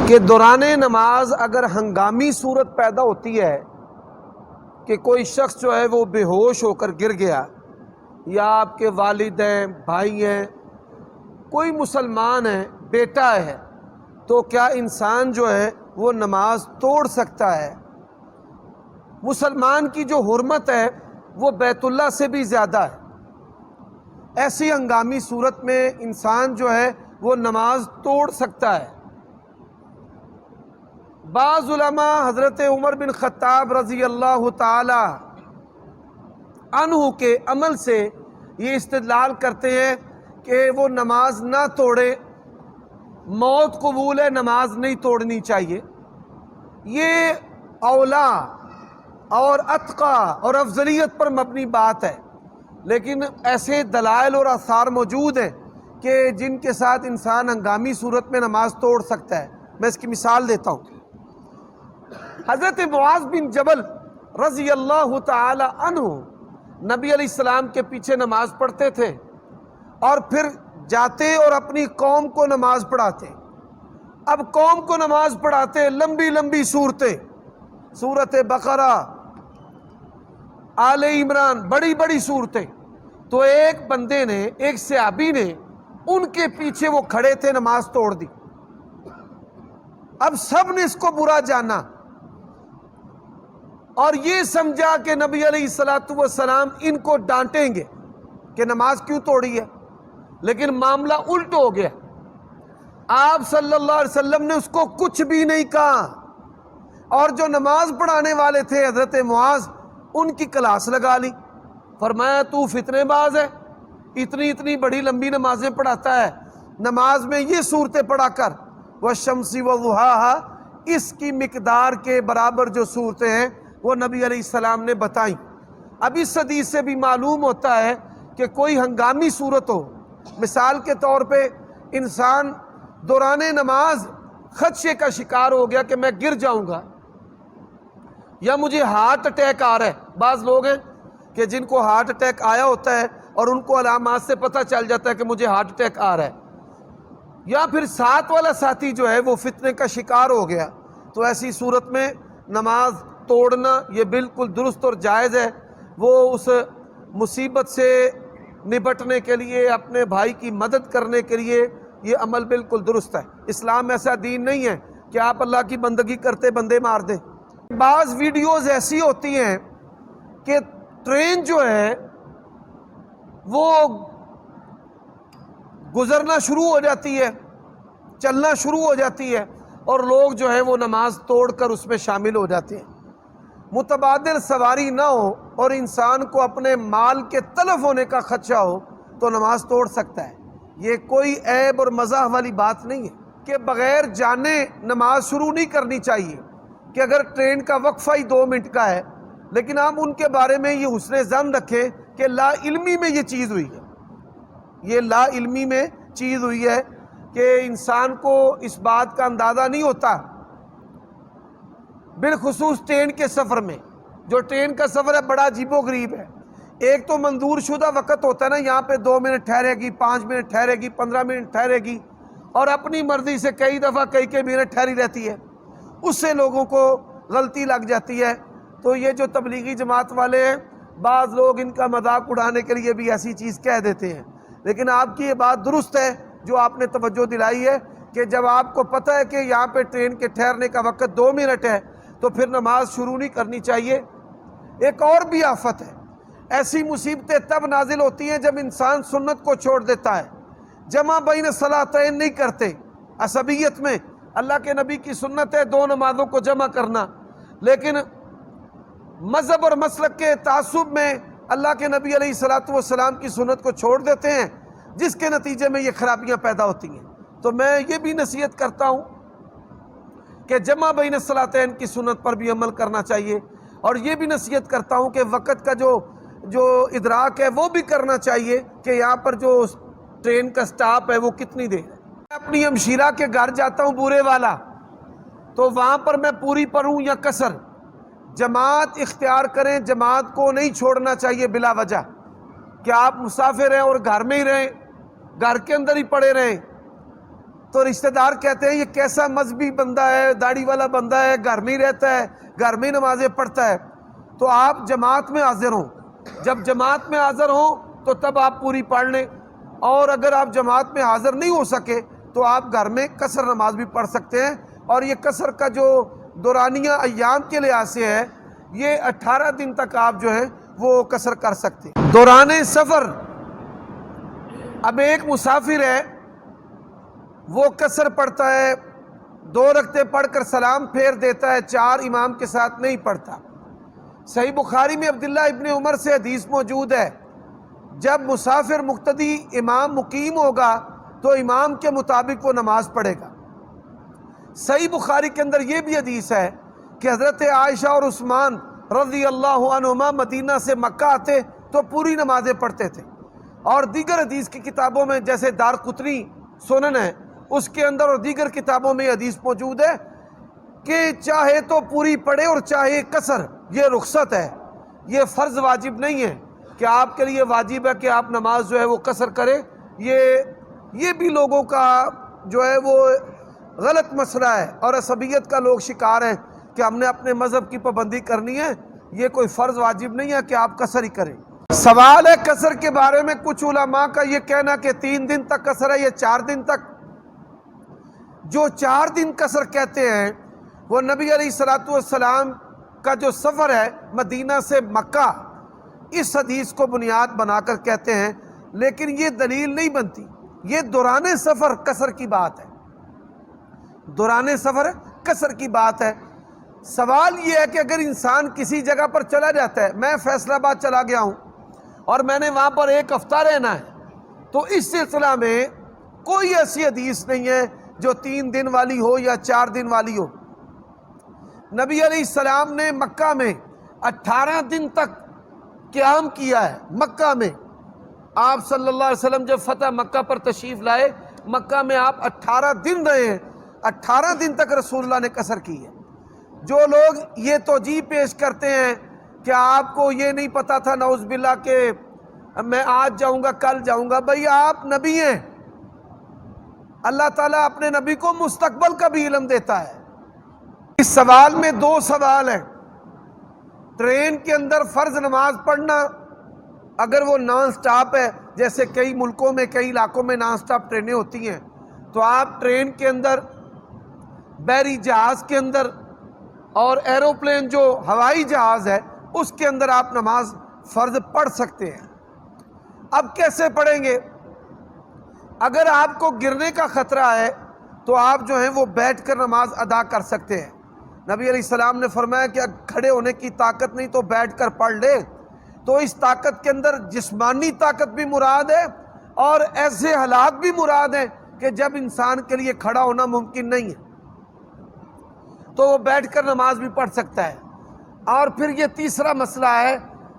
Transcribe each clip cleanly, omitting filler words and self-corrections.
کہ دوران نماز اگر ہنگامی صورت پیدا ہوتی ہے کہ کوئی شخص جو ہے وہ بے ہوش ہو کر گر گیا، یا آپ کے والد ہیں، بھائی ہیں، کوئی مسلمان ہے، بیٹا ہے، تو کیا انسان جو ہے وہ نماز توڑ سکتا ہے؟ مسلمان کی جو حرمت ہے وہ بیت اللہ سے بھی زیادہ ہے۔ ایسی ہنگامی صورت میں انسان جو ہے وہ نماز توڑ سکتا ہے۔ بعض علماء حضرت عمر بن خطاب رضی اللہ تعالی عنہ کے عمل سے یہ استدلال کرتے ہیں کہ وہ نماز نہ توڑے، موت قبول ہے، نماز نہیں توڑنی چاہیے۔ یہ اولا اور اتقا اور افضلیت پر مبنی بات ہے، لیکن ایسے دلائل اور آثار موجود ہیں کہ جن کے ساتھ انسان ہنگامی صورت میں نماز توڑ سکتا ہے۔ میں اس کی مثال دیتا ہوں۔ حضرت معاذ بن جبل رضی اللہ تعالی عنہ نبی علیہ السلام کے پیچھے نماز پڑھتے تھے اور پھر جاتے اور اپنی قوم کو نماز پڑھاتے۔ اب قوم کو نماز پڑھاتے لمبی لمبی صورتیں، سورۃ بقرہ، آل عمران، بڑی بڑی صورتیں۔ تو ایک بندے نے، ایک صحابی نے ان کے پیچھے وہ کھڑے تھے، نماز توڑ دی۔ اب سب نے اس کو برا جانا اور یہ سمجھا کہ نبی علیہ السلام ان کو ڈانٹیں گے کہ نماز کیوں توڑی ہے، لیکن معاملہ الٹ ہو گیا۔ آپ صلی اللہ علیہ وسلم نے اس کو کچھ بھی نہیں کہا، اور جو نماز پڑھانے والے تھے حضرت معاذ، ان کی کلاس لگا لی۔ فرمایا تو فتنے باز ہے، اتنی اتنی بڑی لمبی نمازیں پڑھاتا ہے، نماز میں یہ صورتیں پڑھا کر، والشمس وضحاها، اس کی مقدار کے برابر جو صورتیں ہیں وہ نبی علیہ السلام نے بتائیں۔ اب اس حدیث سے بھی معلوم ہوتا ہے کہ کوئی ہنگامی صورت ہو، مثال کے طور پہ انسان دوران نماز خدشے کا شکار ہو گیا کہ میں گر جاؤں گا، یا مجھے ہارٹ اٹیک آ رہا ہے۔ بعض لوگ ہیں کہ جن کو ہارٹ اٹیک آیا ہوتا ہے اور ان کو علامات سے پتہ چل جاتا ہے کہ مجھے ہارٹ اٹیک آ رہا ہے، یا پھر ساتھ والا ساتھی جو ہے وہ فتنے کا شکار ہو گیا، تو ایسی صورت میں نماز توڑنا یہ بالکل درست اور جائز ہے۔ وہ اس مصیبت سے نپٹنے کے لیے، اپنے بھائی کی مدد کرنے کے لیے یہ عمل بالکل درست ہے۔ اسلام ایسا دین نہیں ہے کہ آپ اللہ کی بندگی کرتے بندے مار دیں۔ بعض ویڈیوز ایسی ہوتی ہیں کہ ٹرین جو ہے وہ گزرنا شروع ہو جاتی ہے، چلنا شروع ہو جاتی ہے، اور لوگ جو ہے وہ نماز توڑ کر اس میں شامل ہو جاتے ہیں۔ متبادل سواری نہ ہو اور انسان کو اپنے مال کے تلف ہونے کا خدشہ ہو تو نماز توڑ سکتا ہے۔ یہ کوئی عیب اور مزاح والی بات نہیں ہے کہ بغیر جانے نماز شروع نہیں کرنی چاہیے، کہ اگر ٹرین کا وقفہ ہی 2 منٹ کا ہے، لیکن آپ ان کے بارے میں یہ حسن ظن رکھیں کہ لا علمی میں یہ چیز ہوئی ہے، یہ لا علمی میں چیز ہوئی ہے کہ انسان کو اس بات کا اندازہ نہیں ہوتا، بالخصوص ٹرین کے سفر میں۔ جو ٹرین کا سفر ہے بڑا عجیب و غریب ہے۔ ایک تو منظور شدہ وقت ہوتا ہے نا، یہاں پہ 2 منٹ ٹھہرے گی، 5 منٹ ٹھہرے گی، 15 منٹ ٹھہرے گی، اور اپنی مرضی سے کئی دفعہ کئی منٹ ٹھہری رہتی ہے، اس سے لوگوں کو غلطی لگ جاتی ہے۔ تو یہ جو تبلیغی جماعت والے ہیں، بعض لوگ ان کا مذاق اڑانے کے لیے بھی ایسی چیز کہہ دیتے ہیں، لیکن آپ کی یہ بات درست ہے جو آپ نے توجہ دلائی ہے کہ جب آپ کو پتہ ہے کہ یہاں پہ ٹرین کے ٹھہرنے کا وقت 2 منٹ ہے تو پھر نماز شروع نہیں کرنی چاہیے۔ ایک اور بھی آفت ہے، ایسی مصیبتیں تب نازل ہوتی ہیں جب انسان سنت کو چھوڑ دیتا ہے، جمع بین الصلاتین نہیں کرتے۔ عصبیت میں اللہ کے نبی کی سنت ہے 2 نمازوں کو جمع کرنا، لیکن مذہب اور مسلک کے تعصب میں اللہ کے نبی علیہ السلام کی سنت کو چھوڑ دیتے ہیں، جس کے نتیجے میں یہ خرابیاں پیدا ہوتی ہیں۔ تو میں یہ بھی نصیحت کرتا ہوں کہ جمع بین الصلاتین کی سنت پر بھی عمل کرنا چاہیے، اور یہ بھی نصیحت کرتا ہوں کہ وقت کا جو ادراک ہے وہ بھی کرنا چاہیے کہ یہاں پر جو ٹرین کا سٹاپ ہے وہ کتنی دیر ہے۔ میں اپنی ہمشیرہ کے گھر جاتا ہوں بورے والا، تو وہاں پر میں پوری پڑھوں یا قصر، جماعت اختیار کریں، جماعت کو نہیں چھوڑنا چاہیے بلا وجہ کہ آپ مسافر ہیں اور گھر میں ہی رہیں، گھر کے اندر ہی پڑے رہیں۔ تو رشتہ دار کہتے ہیں یہ کیسا مذہبی بندہ ہے، داڑھی والا بندہ ہے، گھر میں ہی رہتا ہے، گھر میں ہی نمازیں پڑھتا ہے۔ تو آپ جماعت میں حاضر ہوں، جب جماعت میں حاضر ہوں تو تب آپ پوری پڑھ لیں، اور اگر آپ جماعت میں حاضر نہیں ہو سکے تو آپ گھر میں قصر نماز بھی پڑھ سکتے ہیں۔ اور یہ قصر کا جو دورانیہ ایام کے لحاظ سے ہے، یہ 18 دن تک آپ جو ہے وہ قصر کر سکتے ہیں۔ دوران سفر اب ایک مسافر ہے، وہ قصر پڑھتا ہے، 2 رکعتیں پڑھ کر سلام پھیر دیتا ہے، 4 امام کے ساتھ نہیں پڑھتا۔ صحیح بخاری میں عبداللہ ابن عمر سے حدیث موجود ہے، جب مسافر مقتدی امام مقیم ہوگا تو امام کے مطابق وہ نماز پڑھے گا۔ صحیح بخاری کے اندر یہ بھی حدیث ہے کہ حضرت عائشہ اور عثمان رضی اللہ عنہما مدینہ سے مکہ آتے تو پوری نمازیں پڑھتے تھے، اور دیگر حدیث کی کتابوں میں جیسے دارقطنی سنن ہے، اس کے اندر اور دیگر کتابوں میں یہ حدیث موجود ہے کہ چاہے تو پوری پڑھے اور چاہے قصر، یہ رخصت ہے، یہ فرض واجب نہیں ہے کہ آپ کے لیے واجب ہے کہ آپ نماز جو ہے وہ قصر کریں۔ یہ بھی لوگوں کا جو ہے وہ غلط مسئلہ ہے، اور عصبیت کا لوگ شکار ہیں کہ ہم نے اپنے مذہب کی پابندی کرنی ہے، یہ کوئی فرض واجب نہیں ہے کہ آپ قصر ہی کریں۔ سوال ہے قصر کے بارے میں، کچھ علماء کا یہ کہنا کہ 3 دن تک قصر ہے یا 4 دن تک۔ جو 4 دن قصر کہتے ہیں وہ نبی علیہ الصلوۃ والسلام کا جو سفر ہے مدینہ سے مکہ، اس حدیث کو بنیاد بنا کر کہتے ہیں، لیکن یہ دلیل نہیں بنتی۔ یہ دوران سفر قصر کی بات ہے، دوران سفر قصر کی بات ہے۔ سوال یہ ہے کہ اگر انسان کسی جگہ پر چلا جاتا ہے، میں فیصل آباد چلا گیا ہوں اور میں نے وہاں پر 1 ہفتہ رہنا ہے، تو اس سلسلہ میں کوئی ایسی حدیث نہیں ہے جو 3 دن والی ہو یا 4 دن والی ہو۔ نبی علیہ السلام نے مکہ میں 18 دن تک قیام کیا ہے۔ مکہ میں آپ صلی اللہ علیہ وسلم جب فتح مکہ پر تشریف لائے، مکہ میں آپ 18 دن رہے ہیں، 18 دن تک رسول اللہ نے قصر کی ہے۔ جو لوگ یہ توجیہ پیش کرتے ہیں کہ آپ کو یہ نہیں پتا تھا نعوذ باللہ کہ میں آج جاؤں گا کل جاؤں گا، بھئی آپ نبی ہیں، اللہ تعالیٰ اپنے نبی کو مستقبل کا بھی علم دیتا ہے۔ اس سوال میں 2 سوال ہیں۔ ٹرین کے اندر فرض نماز پڑھنا اگر وہ نان سٹاپ ہے، جیسے کئی ملکوں میں کئی علاقوں میں نان سٹاپ ٹرینیں ہوتی ہیں، تو آپ ٹرین کے اندر، بحری جہاز کے اندر اور ایروپلین جو ہوائی جہاز ہے اس کے اندر آپ نماز فرض پڑھ سکتے ہیں۔ اب کیسے پڑھیں گے؟ اگر آپ کو گرنے کا خطرہ ہے تو آپ جو ہیں وہ بیٹھ کر نماز ادا کر سکتے ہیں۔ نبی علیہ السلام نے فرمایا کہ اگر کھڑے ہونے کی طاقت نہیں تو بیٹھ کر پڑھ لے۔ تو اس طاقت کے اندر جسمانی طاقت بھی مراد ہے اور ایسے حالات بھی مراد ہیں کہ جب انسان کے لیے کھڑا ہونا ممکن نہیں ہے تو وہ بیٹھ کر نماز بھی پڑھ سکتا ہے۔ اور پھر یہ تیسرا مسئلہ ہے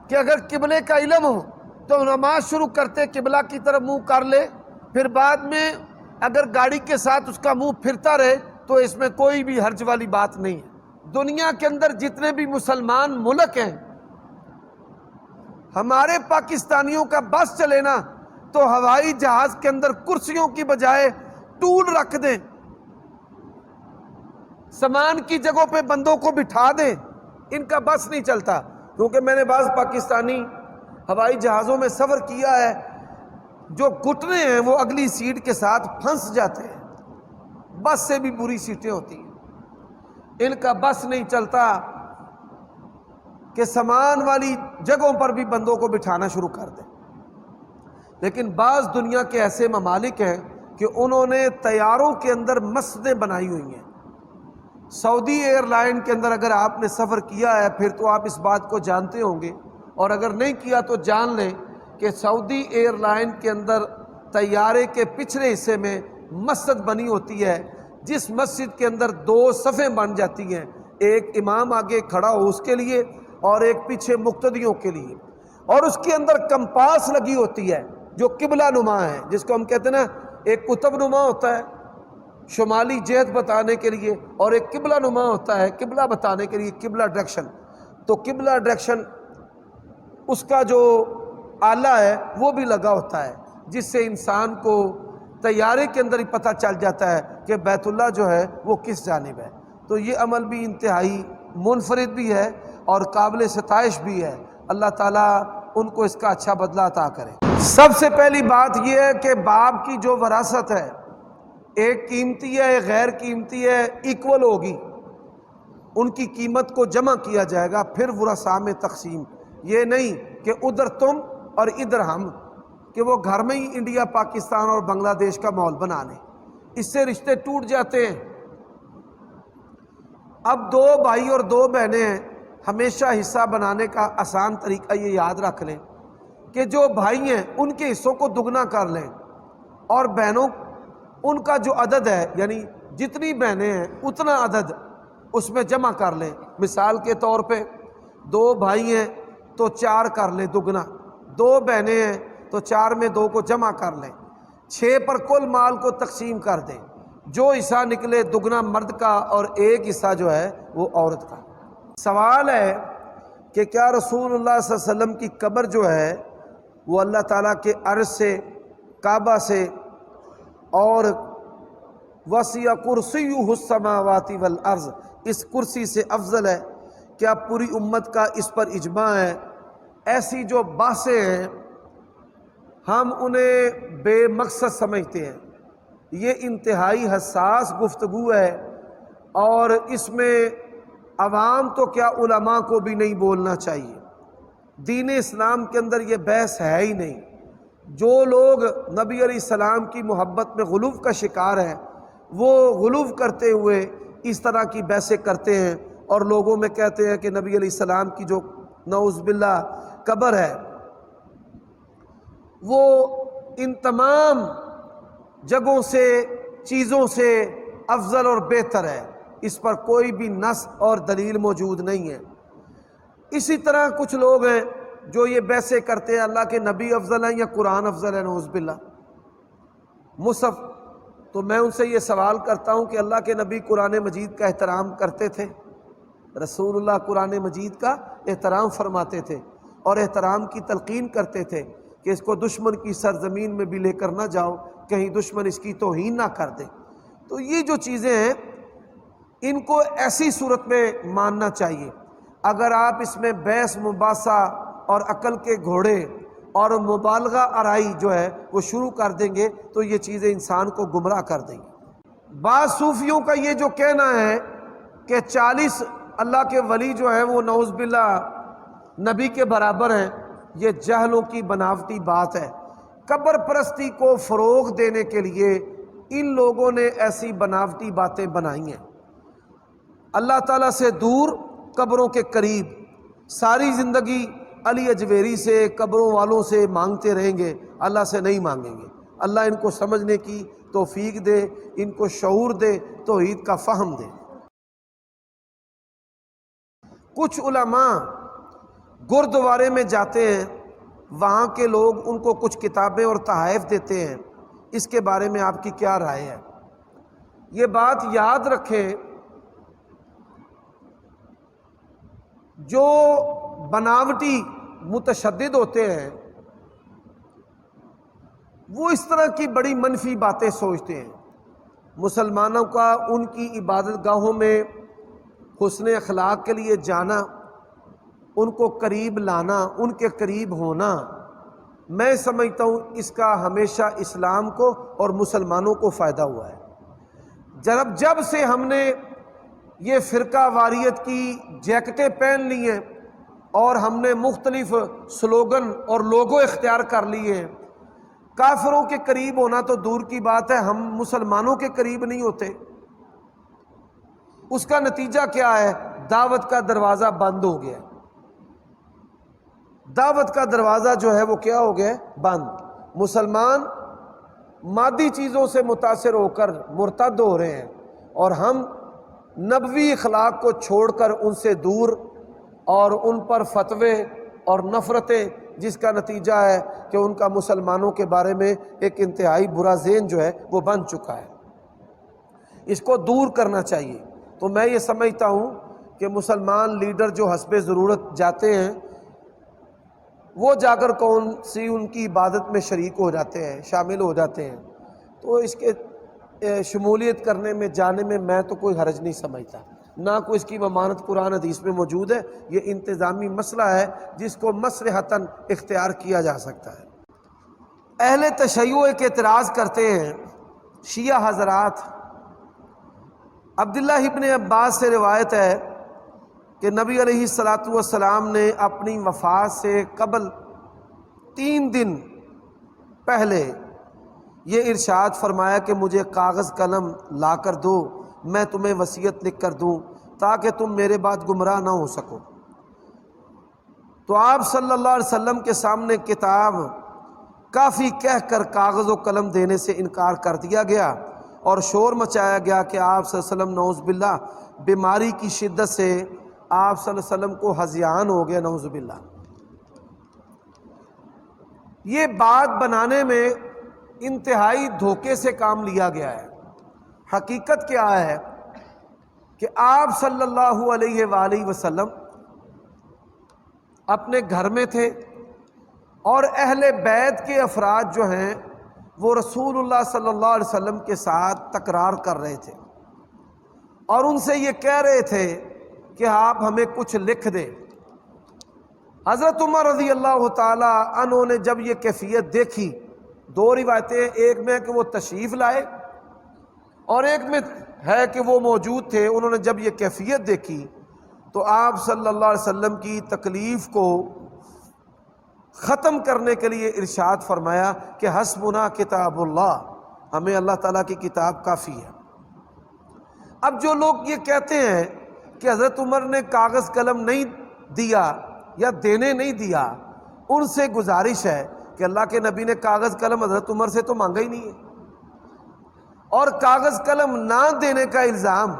کہ اگر قبلے کا علم ہو تو نماز شروع کرتے قبلہ کی طرف منہ کر لے، پھر بعد میں اگر گاڑی کے ساتھ اس کا منہ پھرتا رہے تو اس میں کوئی بھی حرج والی بات نہیں ہے۔ دنیا کے اندر جتنے بھی مسلمان ملک ہیں، ہمارے پاکستانیوں کا بس چلے نا تو ہوائی جہاز کے اندر کرسیوں کی بجائے ٹول رکھ دیں، سامان کی جگہوں پہ بندوں کو بٹھا دیں، ان کا بس نہیں چلتا۔ کیونکہ میں نے بعض پاکستانی ہوائی جہازوں میں سفر کیا ہے، جو گھٹنے ہیں وہ اگلی سیٹ کے ساتھ پھنس جاتے ہیں، بس سے بھی بری سیٹیں ہوتی ہیں، ان کا بس نہیں چلتا کہ سامان والی جگہوں پر بھی بندوں کو بٹھانا شروع کر دیں۔ لیکن بعض دنیا کے ایسے ممالک ہیں کہ انہوں نے طیاروں کے اندر مسجدیں بنائی ہوئی ہیں۔ سعودی ایئر لائن کے اندر اگر آپ نے سفر کیا ہے پھر تو آپ اس بات کو جانتے ہوں گے، اور اگر نہیں کیا تو جان لیں کہ سعودی ایئر لائن کے اندر طیارے کے پچھلے حصے میں مسجد بنی ہوتی ہے، جس مسجد کے اندر 2 صفیں بن جاتی ہیں، ایک امام آگے کھڑا ہو اس کے لیے اور ایک پیچھے مقتدیوں کے لیے، اور اس کے اندر کمپاس لگی ہوتی ہے جو قبلہ نما ہے، جس کو ہم کہتے ہیں نا، ایک قطب نما ہوتا ہے شمالی جہت بتانے کے لیے، اور ایک قبلہ نما ہوتا ہے قبلہ بتانے کے لیے، قبلہ ڈائریکشن۔ تو قبلہ ڈائریکشن اس کا جو آلہ ہے وہ بھی لگا ہوتا ہے، جس سے انسان کو طیارے کے اندر ہی پتہ چل جاتا ہے کہ بیت اللہ جو ہے وہ کس جانب ہے۔ تو یہ عمل بھی انتہائی منفرد بھی ہے اور قابل ستائش بھی ہے۔ اللہ تعالیٰ ان کو اس کا اچھا بدلہ عطا کرے۔ سب سے پہلی بات یہ ہے کہ باپ کی جو وراثت ہے، ایک قیمتی ہے ایک غیر قیمتی ہے، ایکول ہوگی، ان کی قیمت کو جمع کیا جائے گا، پھر ورثاء میں تقسیم۔ یہ نہیں کہ ادھر تم اور ادھر ہم، کہ وہ گھر میں ہی انڈیا پاکستان اور بنگلہ دیش کا ماحول بنا لیں، اس سے رشتے ٹوٹ جاتے ہیں۔ اب دو بھائی اور دو بہنیں ہیں، ہمیشہ حصہ بنانے کا آسان طریقہ یہ یاد رکھ لیں کہ جو بھائی ہیں ان کے حصوں کو دگنا کر لیں، اور بہنوں ان کا جو عدد ہے، یعنی جتنی بہنیں ہیں اتنا عدد اس میں جمع کر لیں۔ مثال کے طور پہ 2 بھائی ہیں تو 4 کر لیں دگنا، 2 بہنیں ہیں تو 4 میں 2 کو جمع کر لیں، 6 پر کل مال کو تقسیم کر دیں، جو حصہ نکلے دگنا مرد کا اور ایک حصہ جو ہے وہ عورت کا۔ سوال ہے کہ کیا رسول اللہ صلی اللہ علیہ وسلم کی قبر جو ہے وہ اللہ تعالیٰ کے عرش سے، کعبہ سے اور وسع کرسیہ السماوات والارض، اس کرسی سے افضل ہے؟ کیا پوری امت کا اس پر اجماع ہے؟ ایسی جو بحثیں ہیں ہم انہیں بے مقصد سمجھتے ہیں۔ یہ انتہائی حساس گفتگو ہے اور اس میں عوام تو کیا علماء کو بھی نہیں بولنا چاہیے۔ دین اسلام کے اندر یہ بحث ہے ہی نہیں۔ جو لوگ نبی علیہ السلام کی محبت میں غلو کا شکار ہیں، وہ غلو کرتے ہوئے اس طرح کی بحثیں کرتے ہیں اور لوگوں میں کہتے ہیں کہ نبی علیہ السلام کی جو نعوذ باللہ قبر ہے وہ ان تمام جگہوں سے، چیزوں سے افضل اور بہتر ہے، اس پر کوئی بھی نص اور دلیل موجود نہیں ہے۔ اسی طرح کچھ لوگ ہیں جو یہ بحثیں کرتے ہیں اللہ کے نبی افضل ہیں یا قرآن افضل ہے، نعوذ باللہ مصحف۔ تو میں ان سے یہ سوال کرتا ہوں کہ اللہ کے نبی قرآن مجید کا احترام کرتے تھے؟ رسول اللہ قرآن مجید کا احترام فرماتے تھے اور احترام کی تلقین کرتے تھے کہ اس کو دشمن کی سرزمین میں بھی لے کر نہ جاؤ، کہیں دشمن اس کی توہین نہ کر دے۔ تو یہ جو چیزیں ہیں ان کو ایسی صورت میں ماننا چاہیے۔ اگر آپ اس میں بحث مباحثہ اور عقل کے گھوڑے اور مبالغہ آرائی جو ہے وہ شروع کر دیں گے تو یہ چیزیں انسان کو گمراہ کر دیں گی۔ بعض صوفیوں کا یہ جو کہنا ہے کہ 40 اللہ کے ولی جو ہیں وہ نعوذ باللہ نبی کے برابر ہیں، یہ جہلوں کی بناوٹی بات ہے۔ قبر پرستی کو فروغ دینے کے لیے ان لوگوں نے ایسی بناوٹی باتیں بنائی ہیں۔ اللہ تعالیٰ سے دور، قبروں کے قریب، ساری زندگی علی اجویری سے، قبروں والوں سے مانگتے رہیں گے، اللہ سے نہیں مانگیں گے۔ اللہ ان کو سمجھنے کی توفیق دے، ان کو شعور دے، توحید کا فہم دے۔ کچھ علماء گردوارے میں جاتے ہیں، وہاں کے لوگ ان کو کچھ کتابیں اور تحائف دیتے ہیں، اس کے بارے میں آپ کی کیا رائے ہے؟ یہ بات یاد رکھیں، جو بناوٹی متشدد ہوتے ہیں وہ اس طرح کی بڑی منفی باتیں سوچتے ہیں۔ مسلمانوں کا ان کی عبادت گاہوں میں حسن اخلاق کے لیے جانا، ان کو قریب لانا، ان کے قریب ہونا، میں سمجھتا ہوں اس کا ہمیشہ اسلام کو اور مسلمانوں کو فائدہ ہوا ہے۔ جب سے ہم نے یہ فرقہ واریت کی جیکٹیں پہن لی ہیں اور ہم نے مختلف سلوگن اور لوگو اختیار کر لیے ہیں، کافروں کے قریب ہونا تو دور کی بات ہے، ہم مسلمانوں کے قریب نہیں ہوتے۔ اس کا نتیجہ کیا ہے؟ دعوت کا دروازہ بند ہو گیا۔ دعوت کا دروازہ جو ہے وہ کیا ہو گیا؟ بند۔ مسلمان مادی چیزوں سے متاثر ہو کر مرتد ہو رہے ہیں اور ہم نبوی اخلاق کو چھوڑ کر ان سے دور اور ان پر فتوے اور نفرتیں، جس کا نتیجہ ہے کہ ان کا مسلمانوں کے بارے میں ایک انتہائی برا ذہن جو ہے وہ بن چکا ہے۔ اس کو دور کرنا چاہیے۔ تو میں یہ سمجھتا ہوں کہ مسلمان لیڈر جو حسب ضرورت جاتے ہیں وہ جا کر کون سی ان کی عبادت میں شریک ہو جاتے ہیں، شامل ہو جاتے ہیں، تو اس کے شمولیت کرنے میں جانے میں تو کوئی حرج نہیں سمجھتا، نہ کوئی اس کی ممانت قرآن حدیث میں موجود ہے۔ یہ انتظامی مسئلہ ہے جس کو مصلحتاً اختیار کیا جا سکتا ہے۔ اہل تشیع ایک اعتراض کرتے ہیں، شیعہ حضرات۔ عبداللہ ابن عباس سے روایت ہے کہ نبی علیہ السلام نے اپنی وفات سے قبل 3 دن پہلے یہ ارشاد فرمایا کہ مجھے کاغذ قلم لا کر دو، میں تمہیں وصیت لکھ کر دوں تاکہ تم میرے بعد گمراہ نہ ہو سکو۔ تو آپ صلی اللہ علیہ وسلم کے سامنے کتاب کافی کہہ کر کاغذ و قلم دینے سے انکار کر دیا گیا، اور شور مچایا گیا کہ آپ صلی اللہ علیہ وسلم نعوذ باللہ بیماری کی شدت سے آپ صلی اللہ علیہ وسلم کو ہذیان ہو گیا، نعوذ باللہ۔ یہ بات بنانے میں انتہائی دھوکے سے کام لیا گیا ہے۔ حقیقت کیا ہے کہ آپ صلی اللہ علیہ وآلہ وسلم اپنے گھر میں تھے، اور اہل بیت کے افراد جو ہیں وہ رسول اللہ صلی اللہ علیہ وسلم کے ساتھ تکرار کر رہے تھے، اور ان سے یہ کہہ رہے تھے کہ آپ ہمیں کچھ لکھ دیں۔ حضرت عمر رضی اللہ تعالی عنہ نے جب یہ کیفیت دیکھی، 2 روایتیں، ایک میں کہ وہ تشریف لائے اور ایک میں ہے کہ وہ موجود تھے، انہوں نے جب یہ کیفیت دیکھی تو آپ صلی اللہ علیہ وسلم کی تکلیف کو ختم کرنے کے لیے ارشاد فرمایا کہ حسبنا کتاب اللہ، ہمیں اللہ تعالیٰ کی کتاب کافی ہے۔ اب جو لوگ یہ کہتے ہیں کہ حضرت عمر نے کاغذ قلم نہیں دیا یا دینے نہیں دیا، ان سے گزارش ہے کہ اللہ کے نبی نے کاغذ قلم حضرت عمر سے تو مانگا ہی نہیں ہے، اور کاغذ قلم نہ دینے کا الزام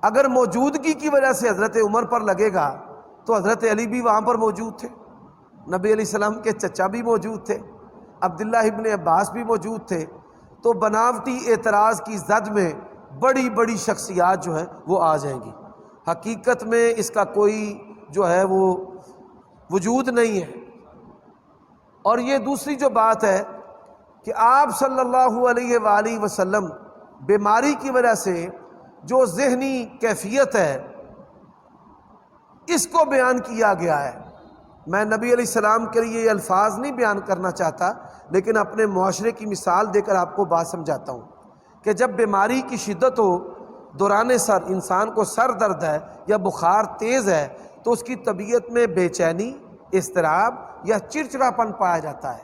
اگر موجودگی کی وجہ سے حضرت عمر پر لگے گا تو حضرت علی بھی وہاں پر موجود تھے، نبی علیہ السلام کے چچا بھی موجود تھے، عبداللہ ابن عباس بھی موجود تھے۔ تو بناوٹی اعتراض کی زد میں بڑی بڑی شخصیات جو ہیں وہ آ جائیں گی، حقیقت میں اس کا کوئی جو ہے وہ وجود نہیں ہے۔ اور یہ دوسری جو بات ہے کہ آپ صلی اللہ علیہ وآلہ وسلم بیماری کی وجہ سے جو ذہنی کیفیت ہے اس کو بیان کیا گیا ہے۔ میں نبی علیہ السلام کے لیے یہ الفاظ نہیں بیان کرنا چاہتا، لیکن اپنے معاشرے کی مثال دے کر آپ کو بات سمجھاتا ہوں کہ جب بیماری کی شدت ہو، دوران سر انسان کو سر درد ہے یا بخار تیز ہے تو اس کی طبیعت میں بے چینی، اضطراب یا چڑچڑاپن پایا جاتا ہے،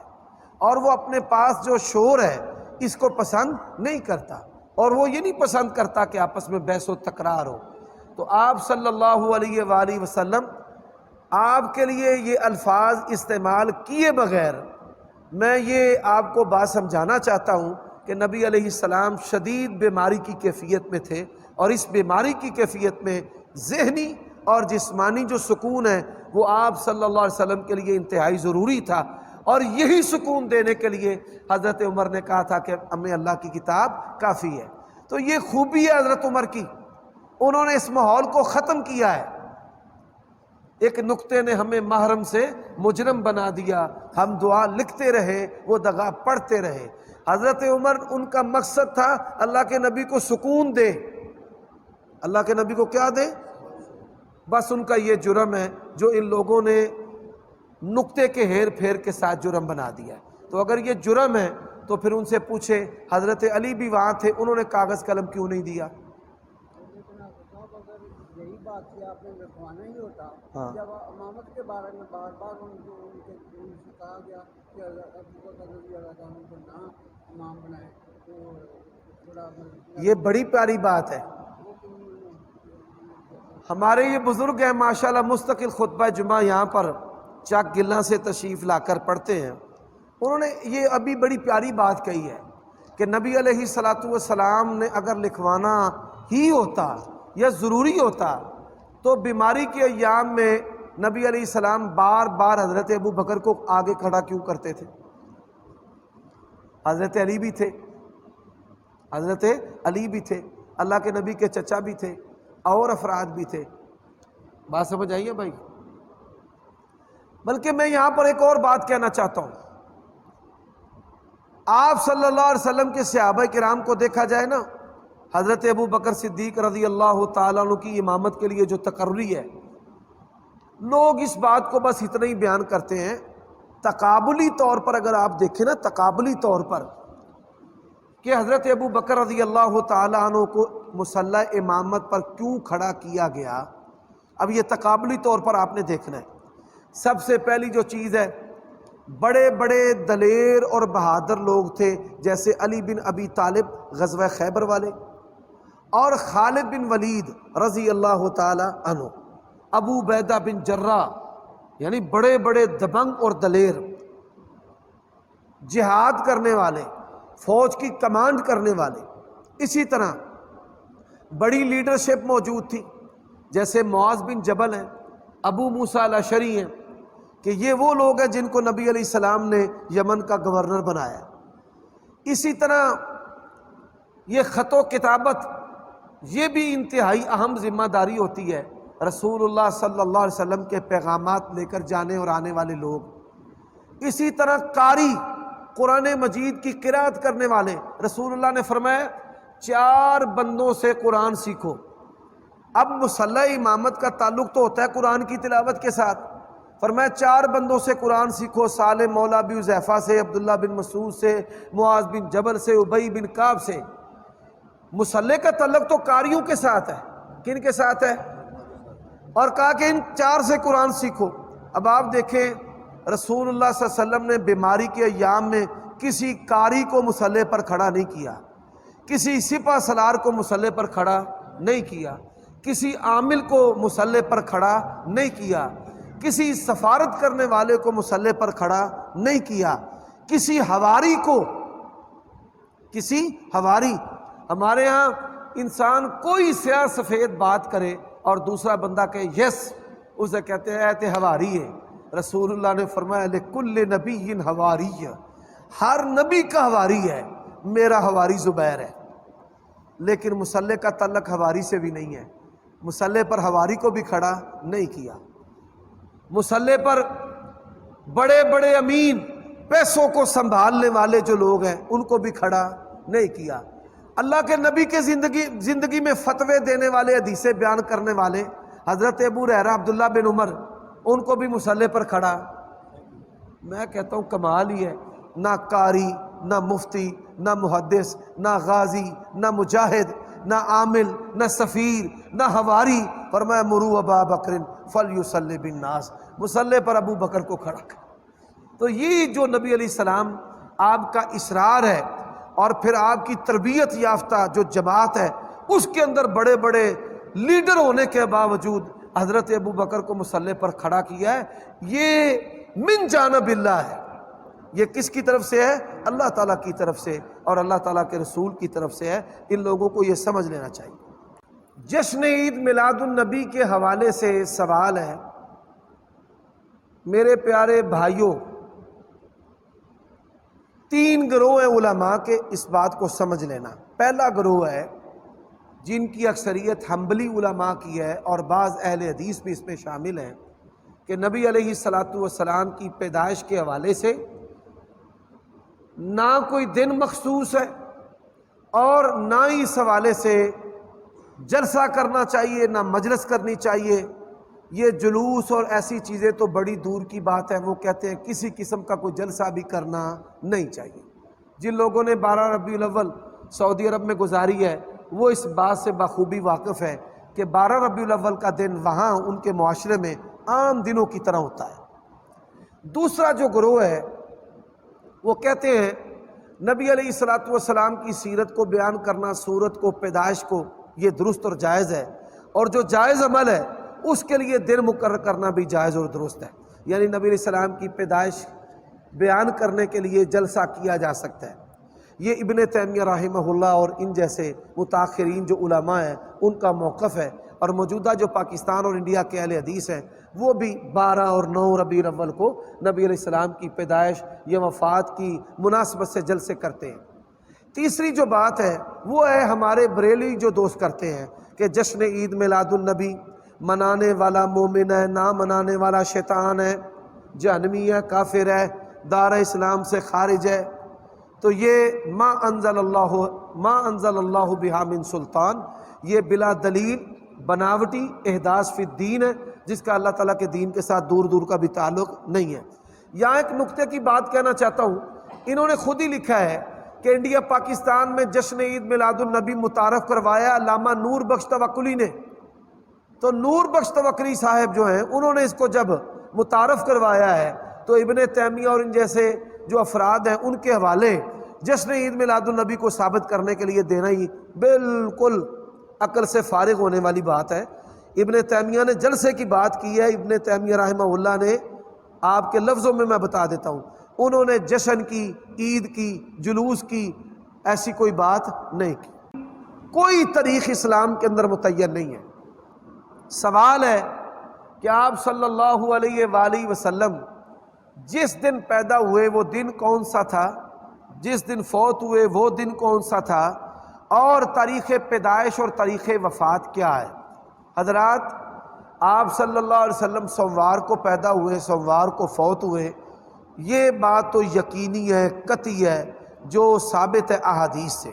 اور وہ اپنے پاس جو شور ہے اس کو پسند نہیں کرتا، اور وہ یہ نہیں پسند کرتا کہ آپس میں بحث و تکرار ہو۔ تو آپ صلی اللہ علیہ وآلہ وسلم آپ کے لیے یہ الفاظ استعمال کیے بغیر میں یہ آپ کو بات سمجھانا چاہتا ہوں کہ نبی علیہ السلام شدید بیماری کی کیفیت میں تھے، اور اس بیماری کی کیفیت میں ذہنی اور جسمانی جو سکون ہے وہ آپ صلی اللہ علیہ وسلم کے لیے انتہائی ضروری تھا، اور یہی سکون دینے کے لیے حضرت عمر نے کہا تھا کہ ہمیں اللہ کی کتاب کافی ہے۔ تو یہ خوبی ہے حضرت عمر کی، انہوں نے اس ماحول کو ختم کیا ہے۔ ایک نکتے نے ہمیں محرم سے مجرم بنا دیا، ہم دعا لکھتے رہے، وہ دغا پڑھتے رہے۔ حضرت عمر ان کا مقصد تھا اللہ کے نبی کو سکون دے، اللہ کے نبی کو کیا دے؟ بس ان کا یہ جرم ہے جو ان لوگوں نے نکتے کے ہیر پھیر کے ساتھ جرم بنا دیا ہے۔ تو اگر یہ جرم ہے تو پھر ان سے پوچھیں حضرت علی بھی وہاں تھے، انہوں نے کاغذ قلم کیوں نہیں دیا؟ یہی بات کہ آپ نے لکھوانا ہی ہوتا، ہاں، جب امامت کے بارے میں بار بار ان سے کہا گیا کہ ابو بکر رضی اللہ عنہ کو نہ امام بنائے، تو تھوڑا یہ بڑی پیاری بات ہے۔ ہمارے یہ بزرگ ہیں ماشاءاللہ، مستقل خطبہ جمعہ یہاں پر چک گلاں سے تشریف لا کر پڑھتے ہیں، انہوں نے یہ ابھی بڑی پیاری بات کہی ہے کہ نبی علیہ السلام نے اگر لکھوانا ہی ہوتا یا ضروری ہوتا تو بیماری کے ایام میں نبی علیہ السلام بار بار حضرت ابو بکر کو آگے کھڑا کیوں کرتے تھے؟ حضرت علی بھی تھے، حضرت علی بھی تھے، اللہ کے نبی کے چچا بھی تھے، اور افراد بھی تھے۔ بات سمجھ آئیے بھائی؟ بلکہ میں یہاں پر ایک اور بات کہنا چاہتا ہوں آپ صلی اللہ علیہ وسلم کے صحابہ کرام کو دیکھا جائے نا، حضرت ابو بکر صدیق رضی اللہ تعالیٰ عنہ کی امامت کے لیے جو تقرری ہے، لوگ اس بات کو بس اتنا ہی بیان کرتے ہیں۔ تقابلی طور پر اگر آپ دیکھیں نا، تقابلی طور پر کہ حضرت ابو بکر رضی اللہ تعالیٰ عنہ کو مصلی امامت پر کیوں کھڑا کیا گیا، اب یہ تقابلی طور پر آپ نے دیکھنا ہے۔ سب سے پہلی جو چیز ہے، بڑے بڑے دلیر اور بہادر لوگ تھے، جیسے علی بن ابی طالب غزوہ خیبر والے، اور خالد بن ولید رضی اللہ تعالی عنہ، ابو عبیدہ بن جراح، یعنی بڑے بڑے دبنگ اور دلیر، جہاد کرنے والے، فوج کی کمانڈ کرنے والے۔ اسی طرح بڑی لیڈرشپ موجود تھی، جیسے معاذ بن جبل ہیں، ابو موسیٰ الاشعری ہیں، کہ یہ وہ لوگ ہیں جن کو نبی علیہ السلام نے یمن کا گورنر بنایا۔ اسی طرح یہ خط و کتابت، یہ بھی انتہائی اہم ذمہ داری ہوتی ہے۔ رسول اللہ صلی اللہ علیہ وسلم کے پیغامات لے کر جانے اور آنے والے لوگ۔ اسی طرح قاری، قرآن مجید کی قرأت کرنے والے، رسول اللہ نے فرمایا 4 بندوں سے قرآن سیکھو۔ اب مصلی امامت کا تعلق تو ہوتا ہے قرآن کی تلاوت کے ساتھ، فرمایا 4 بندوں سے قرآن سیکھو، صالح مولا ابی حذیفہ سے، عبداللہ بن مسعود سے، معاذ بن جبل سے، ابی بن کعب سے۔ مصلی کا تعلق تو قاریوں کے ساتھ ہے، کن کے ساتھ ہے؟ اور کہا کہ ان 4 سے قرآن سیکھو۔ اب آپ دیکھیں رسول اللہ صلی اللہ علیہ وسلم نے بیماری کے ایام میں کسی قاری کو مصلی پر کھڑا نہیں کیا، کسی سپہ سالار کو مصلی پر کھڑا نہیں کیا، کسی عامل کو مصلی پر کھڑا نہیں کیا، کسی سفارت کرنے والے کو مصلی پر کھڑا نہیں کیا، کسی حواری کو، کسی حواری، ہمارے ہاں انسان کوئی سیاہ سفید بات کرے اور دوسرا بندہ کہے یس، اسے کہتے ہیں ایت حواری ہے۔ رسول اللہ نے فرمایا لکل نبی حواری، ہر نبی کا حواری ہے، میرا حواری زبیر ہے۔ لیکن مصلی کا تعلق حواری سے بھی نہیں ہے، مصلی پر حواری کو بھی کھڑا نہیں کیا، مصلی پر بڑے بڑے امین، پیسوں کو سنبھالنے والے جو لوگ ہیں ان کو بھی کھڑا نہیں کیا۔ اللہ کے نبی کے زندگی میں فتوے دینے والے، حدیثیں بیان کرنے والے، حضرت ابو ہریرہ، عبداللہ بن عمر، ان کو بھی مصلی پر کھڑا۔ میں کہتا ہوں کمال ہی ہے، نہ قاری، نہ مفتی، نہ محدث، نہ غازی، نہ مجاہد، نہ عامل، نہ سفیر، نہ حواری، فرمایا مروا ابا بکر فلیصلی بالناس، مصلی پر ابو بکر کو کھڑا کر۔ تو یہ جو نبی علیہ السلام آپ کا اصرار ہے، اور پھر آپ کی تربیت یافتہ جو جماعت ہے، اس کے اندر بڑے بڑے لیڈر ہونے کے باوجود حضرت ابو بکر کو مصلی پر کھڑا کیا ہے، یہ من جانب اللہ ہے۔ یہ کس کی طرف سے ہے؟ اللہ تعالیٰ کی طرف سے، اور اللہ تعالیٰ کے رسول کی طرف سے ہے۔ ان لوگوں کو یہ سمجھ لینا چاہیے۔ جشن عید میلاد النبی کے حوالے سے سوال ہے۔ میرے پیارے بھائیوں، 3 گروہ ہیں علماء کے، اس بات کو سمجھ لینا۔ پہلا گروہ ہے جن کی اکثریت حنبلی علماء کی ہے، اور بعض اہل حدیث بھی اس میں شامل ہیں، کہ نبی علیہ السلام کی پیدائش کے حوالے سے نہ کوئی دن مخصوص ہے، اور نہ ہی اس حوالے سے جلسہ کرنا چاہیے، نہ مجلس کرنی چاہیے۔ یہ جلوس اور ایسی چیزیں تو بڑی دور کی بات ہے، وہ کہتے ہیں کسی قسم کا کوئی جلسہ بھی کرنا نہیں چاہیے۔ جن لوگوں نے 12 ربیع الاول سعودی عرب میں گزاری ہے، وہ اس بات سے بخوبی واقف ہے کہ 12 ربیع الاول کا دن وہاں ان کے معاشرے میں عام دنوں کی طرح ہوتا ہے۔ دوسرا جو گروہ ہے وہ کہتے ہیں نبی علیہ السلام کی سیرت کو بیان کرنا، صورت کو، پیدائش کو، یہ درست اور جائز ہے، اور جو جائز عمل ہے اس کے لیے دن مقرر کرنا بھی جائز اور درست ہے۔ یعنی نبی علیہ السلام کی پیدائش بیان کرنے کے لیے جلسہ کیا جا سکتا ہے۔ یہ ابن تیمیہ رحمہ اللہ اور ان جیسے متاخرین جو علماء ہیں ان کا موقف ہے، اور موجودہ جو پاکستان اور انڈیا کے اہل حدیث ہیں وہ بھی 12 اور 9 ربیع الاول کو نبی علیہ السلام کی پیدائش یا وفات کی مناسبت سے جلسے کرتے ہیں۔ تیسری جو بات ہے وہ ہے ہمارے بریلوی جو دوست کرتے ہیں کہ جشن عید میلاد النبی منانے والا مومن ہے، نہ منانے والا شیطان ہے، جہنمی ہے، کافر ہے، دار اسلام سے خارج ہے۔ تو یہ ما انزل اللہ بہا من سلطان، یہ بلا دلیل بناوٹی احداث فی الدین ہے، جس کا اللہ تعالیٰ کے دین کے ساتھ دور دور کا بھی تعلق نہیں ہے۔ یہاں ایک نقطے کی بات کہنا چاہتا ہوں، انہوں نے خود ہی لکھا ہے کہ انڈیا پاکستان میں جشن عید میلاد النبی متعارف کروایا علامہ نور بخش توکلی نے۔ تو نور بخش توکلی صاحب جو ہیں، انہوں نے اس کو جب متعارف کروایا ہے تو ابن تیمیہ اور ان جیسے جو افراد ہیں ان کے حوالے جشن عید میلاد النبی کو ثابت کرنے کے لیے دینا ہی بالکل عقل سے فارغ ہونے والی بات ہے۔ ابن تیمیہ نے جلسے کی بات کی ہے، ابن تیمیہ رحمہ اللہ نے، آپ کے لفظوں میں بتا دیتا ہوں، انہوں نے جشن کی، عید کی، جلوس کی، ایسی کوئی بات نہیں کی۔ کوئی تاریخ اسلام کے اندر متعین نہیں ہے۔ سوال ہے کہ آپ صلی اللہ علیہ وآلہ وسلم جس دن پیدا ہوئے وہ دن کون سا تھا، جس دن فوت ہوئے وہ دن کون سا تھا، اور تاریخ پیدائش اور تاریخ وفات کیا ہے؟ حضرات، آپ صلی اللہ علیہ وسلم سوموار کو پیدا ہوئے، سوموار کو فوت ہوئے، یہ بات تو یقینی ہے، قطعی ہے، جو ثابت ہے احادیث سے۔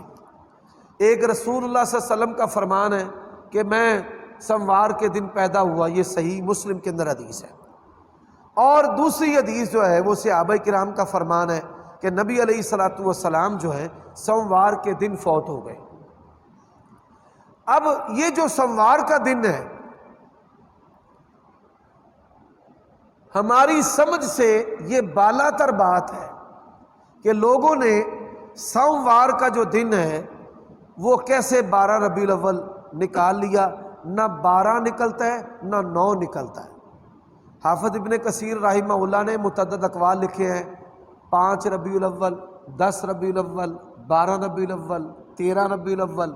ایک رسول اللہ صلی اللہ علیہ وسلم کا فرمان ہے کہ میں سوموار کے دن پیدا ہوا، یہ صحیح مسلم کے اندر حدیث ہے۔ اور دوسری حدیث جو ہے وہ صحابہ کرام کا فرمان ہے کہ نبی علیہ الصلوۃ والسلام جو ہے سوموار کے دن فوت ہو گئے۔ اب یہ جو سوموار کا دن ہے، ہماری سمجھ سے یہ بالا تر بات ہے کہ لوگوں نے سوموار کا جو دن ہے وہ کیسے 12 ربیع الاول نکال لیا، نہ 12 نکلتا ہے نہ 9 نکلتا ہے۔ حافظ ابن کثیر رحمہ اللہ نے متعدد اقوال لکھے ہیں، 5 ربیع الاول، 10 ربیع الاول، 12 ربیع الاول، 13 ربیع الاول۔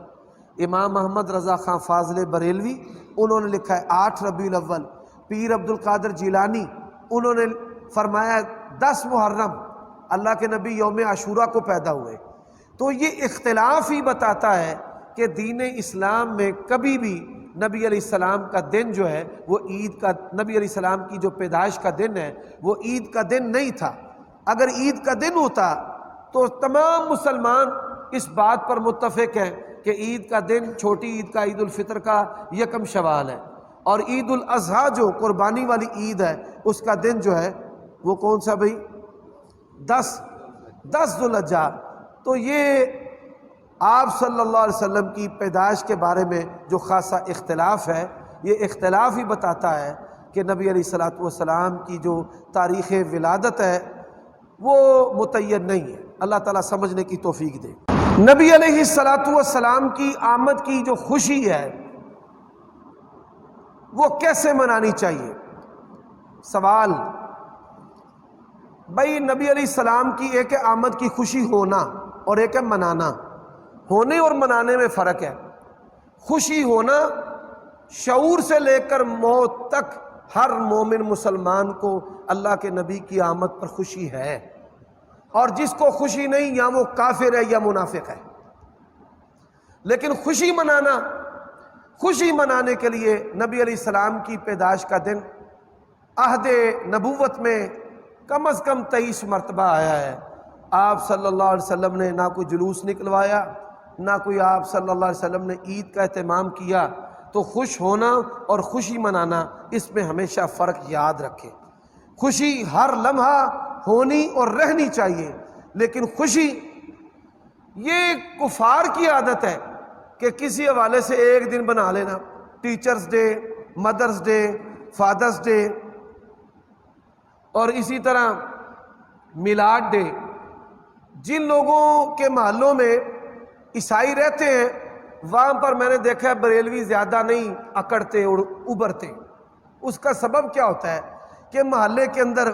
امام محمد رضا خان فاضل بریلوی انہوں نے لکھا ہے 8 ربیع الاول۔ پیر عبد القادر جیلانی انہوں نے فرمایا 10 محرم، اللہ کے نبی یوم عاشورہ کو پیدا ہوئے۔ تو یہ اختلاف ہی بتاتا ہے کہ دین اسلام میں کبھی بھی نبی علیہ السلام کا دن جو ہے وہ عید کا، نبی علیہ السلام کی جو پیدائش کا دن ہے وہ عید کا دن نہیں تھا۔ اگر عید کا دن ہوتا تو تمام مسلمان اس بات پر متفق ہیں کہ عید کا دن، چھوٹی عید کا، عید الفطر کا 1 شوال ہے، اور عید الاضحیٰ جو قربانی والی عید ہے اس کا دن جو ہے وہ کون سا بھائی؟ 10 ذوالحجہ۔ تو یہ آپ صلی اللہ علیہ وسلم کی پیدائش کے بارے میں جو خاصا اختلاف ہے، یہ اختلاف ہی بتاتا ہے کہ نبی علیہ الصلوۃ والسلام کی جو تاریخ ولادت ہے وہ متعین نہیں ہے۔ اللہ تعالیٰ سمجھنے کی توفیق دے۔ نبی علیہ الصلوۃ والسلام کی آمد کی جو خوشی ہے وہ کیسے منانی چاہیے؟ سوال بھائی، نبی علیہ السلام کی ایک ہے آمد کی خوشی ہونا اور ایک ہے منانا۔ ہونے اور منانے میں فرق ہے۔ خوشی ہونا شعور سے لے کر موت تک ہر مومن مسلمان کو اللہ کے نبی کی آمد پر خوشی ہے، اور جس کو خوشی نہیں یا وہ کافر ہے یا منافق ہے۔ لیکن خوشی منانے کے لیے نبی علیہ السلام کی پیدائش کا دن عہد نبوت میں کم از کم 23 مرتبہ آیا ہے۔ آپ صلی اللہ علیہ وسلم نے نہ کوئی جلوس نکلوایا، نہ کوئی آپ صلی اللہ علیہ وسلم نے عید کا اہتمام کیا۔ تو خوش ہونا اور خوشی منانا، اس میں ہمیشہ فرق یاد رکھیں۔ خوشی ہر لمحہ ہونی اور رہنی چاہیے، لیکن خوشی یہ کفار کی عادت ہے کہ کسی حوالے سے ایک دن بنا لینا، teachers day, mothers day, fathers day, اور اسی طرح میلاد ڈے۔ جن لوگوں کے محلوں میں عیسائی رہتے ہیں وہاں پر میں نے دیکھا ہے بریلوی زیادہ نہیں اکڑتے اور ابھرتے۔ اس کا سبب کیا ہوتا ہے کہ محلے کے اندر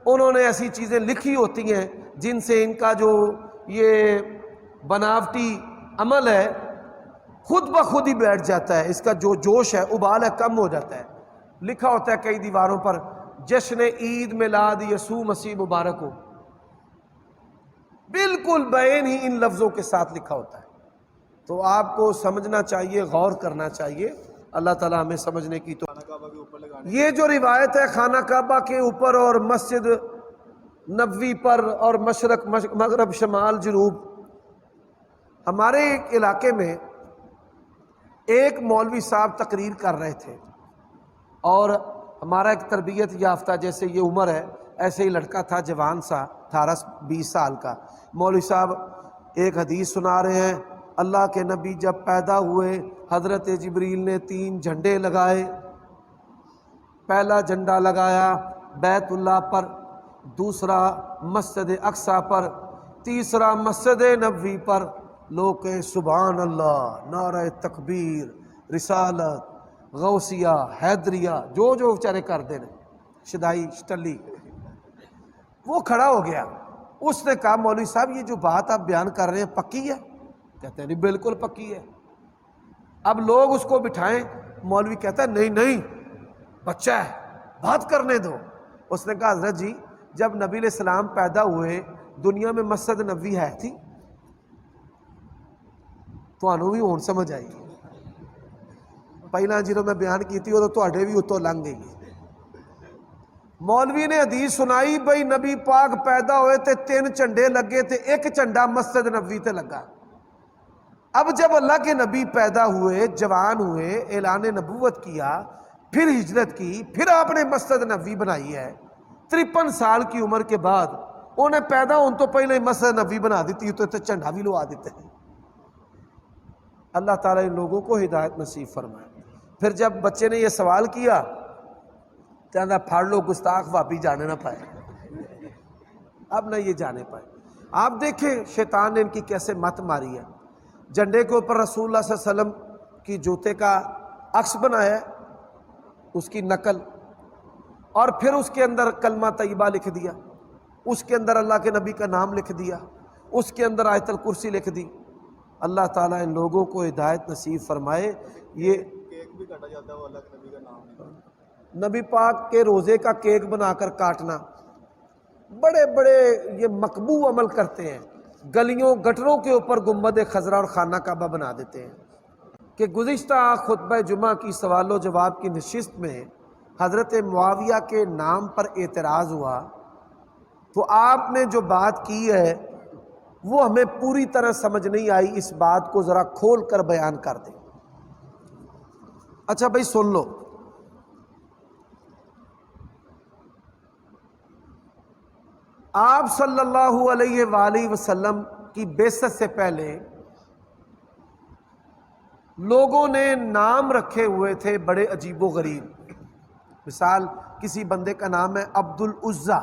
انہوں نے ایسی چیزیں لکھی ہوتی ہیں جن سے ان کا جو یہ بناوٹی عمل ہے خود بخود ہی بیٹھ جاتا ہے، اس کا جو جوش ہے، ابال ہے، کم ہو جاتا ہے۔ لکھا ہوتا ہے کئی دیواروں پر، جشن عید میلاد یسوع مسیح مبارک ہو، بالکل بعین ہی ان لفظوں کے ساتھ لکھا ہوتا ہے۔ تو آپ کو سمجھنا چاہیے، غور کرنا چاہیے۔ اللہ تعالیٰ ہمیں سمجھنے کی تو یہ جو روایت ہے خانہ کعبہ کے اوپر اور مسجد نبوی پر اور مشرق مغرب شمال جنوب. ہمارے ایک علاقے میں ایک مولوی صاحب تقریر کر رہے تھے، اور ہمارا ایک تربیت یافتہ، جیسے یہ عمر ہے ایسے ہی لڑکا تھا، جوان سا 18-20 سال کا. مولوی صاحب ایک حدیث سنا رہے ہیں، اللہ کے نبی جب پیدا ہوئے حضرت جبریل نے 3 جھنڈے لگائے. پہلا جھنڈا لگایا بیت اللہ پر، دوسرا مسجد اقصیٰ پر، تیسرا مسجد نبوی پر. لوگ کہیں سبحان اللہ، نعرہ تکبیر، رسالت، غوثیہ، حیدریہ، جو بیچارے کر دے رہے، شدائی شٹلی. وہ کھڑا ہو گیا، اس نے کہا مولوی صاحب یہ جو بات آپ بیان کر رہے ہیں پکی ہے؟ کہتے ہیں نہیں بالکل پکی ہے. اب لوگ اس کو بٹھائیں، مولوی کہتا ہے نہیں نہیں بچہ ہے، بات کرنے دو. اس نے کہا حضرت جی جب نبی علیہ السلام پیدا ہوئے دنیا میں مسجد نبوی ہے تھی؟ تو بھی ہون سمجھ آئی پہلا جنہوں میں بیان کی تھی وہ تو بھی اتوں لنگ گئی. مولوی نے حدیث سنائی بھئی نبی پاک پیدا ہوئے تھے 3 جھنڈے لگے تھے، ایک جھنڈا مسجد نبوی تے لگا. اب جب اللہ کے نبی پیدا ہوئے، جوان ہوئے، اعلان نبوت کیا، پھر ہجرت کی، پھر آپ نے مسجد نبوی بنائی ہے. 53 سال کی عمر کے بعد انہیں پیدا ہون تو پہلے مسجد نبوی بنا دیتی تو جھنڈا بھی لوا دیتے ہیں. اللہ تعالیٰ ان لوگوں کو ہدایت نصیب فرمائے. پھر جب بچے نے یہ سوال کیا تو کہا پھاڑ لو گستاخ، واپی جانے نہ پائے، اب نہ یہ جانے پائے. آپ دیکھیں شیطان نے ان کی کیسے مت ماری ہے. جھنڈے کے اوپر رسول اللہ صلی اللہ علیہ وسلم کی جوتے کا عکس بنایا ہے، اس کی نقل، اور پھر اس کے اندر کلمہ طیبہ لکھ دیا، اس کے اندر اللہ کے نبی کا نام لکھ دیا، اس کے اندر آیت الکرسی لکھ دی. اللہ تعالیٰ ان لوگوں کو ہدایت نصیب فرمائے. یہ کیک بھی کاٹا جاتا ہے وہ اللہ کے نبی کا نام نبی پاک کے روزے کا کیک بنا کر کاٹنا، بڑے بڑے یہ مقبول عمل کرتے ہیں. گلیوں گٹروں کے اوپر گنبد خضرا اور خانہ کعبہ بنا دیتے ہیں. کہ گزشتہ خطبہ جمعہ کی سوال و جواب کی نشست میں حضرت معاویہ کے نام پر اعتراض ہوا، تو آپ نے جو بات کی ہے وہ ہمیں پوری طرح سمجھ نہیں آئی، اس بات کو ذرا کھول کر بیان کر دیں. اچھا بھائی سن لو. آپ صلی اللہ علیہ وآلہ وسلم کی بعثت سے پہلے لوگوں نے نام رکھے ہوئے تھے بڑے عجیب و غریب. مثال کسی بندے کا نام ہے عبد العزا.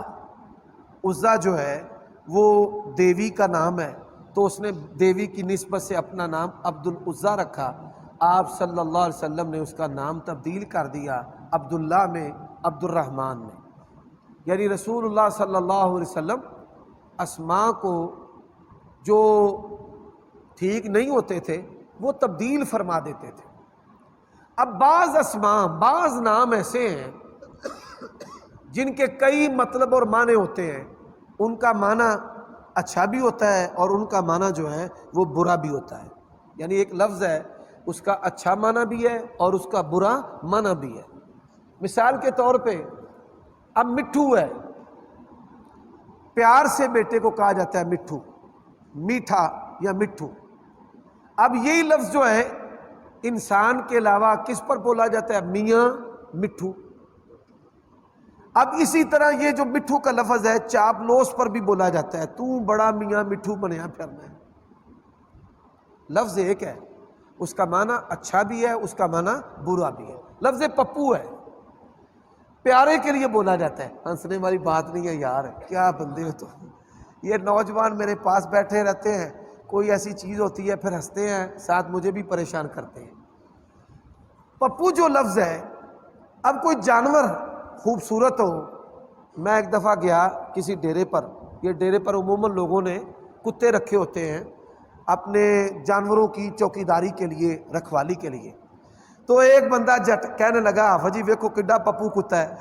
عزا جو ہے وہ دیوی کا نام ہے، تو اس نے دیوی کی نسبت سے اپنا نام عبد العزا رکھا. آپ صلی اللہ علیہ وسلم نے اس کا نام تبدیل کر دیا عبداللہ میں، عبد الرحمن میں. یعنی رسول اللہ صلی اللہ علیہ وسلم اسماء کو جو ٹھیک نہیں ہوتے تھے وہ تبدیل فرما دیتے تھے. اب بعض اسماء، بعض نام ایسے ہیں جن کے کئی مطلب اور معنی ہوتے ہیں. ان کا معنی اچھا بھی ہوتا ہے اور ان کا معنی جو ہے وہ برا بھی ہوتا ہے. یعنی ایک لفظ ہے اس کا اچھا معنی بھی ہے اور اس کا برا معنی بھی ہے. مثال کے طور پہ اب مٹھو ہے، پیار سے بیٹے کو کہا جاتا ہے مٹھو، میٹھا یا مٹھو. اب یہی لفظ جو ہے انسان کے علاوہ کس پر بولا جاتا ہے؟ میاں مٹھو. اب اسی طرح یہ جو مٹھو کا لفظ ہے چاپلوس پر بھی بولا جاتا ہے، تو بڑا میاں مٹھو بنیا پھرنا ہے. لفظ ایک ہے، اس کا معنی اچھا بھی ہے، اس کا معنی برا بھی ہے. لفظ پپو ہے، پیارے کے لیے بولا جاتا ہے. ہنسنے والی بات نہیں ہے یار، کیا بندے ہو. تو یہ نوجوان میرے پاس بیٹھے رہتے ہیں، کوئی ایسی چیز ہوتی ہے پھر ہنستے ہیں، ساتھ مجھے بھی پریشان کرتے ہیں. پپو جو لفظ ہے، اب کوئی جانور خوبصورت ہو. میں ایک دفعہ گیا کسی ڈیرے پر، یہ ڈیرے پر عموماً لوگوں نے کتے رکھے ہوتے ہیں اپنے جانوروں کی چوکیداری کے لیے، رکھوالی کے لیے. تو ایک بندہ جٹ کہنے لگا حاجی ویکھو کڈا پپو کتا ہے،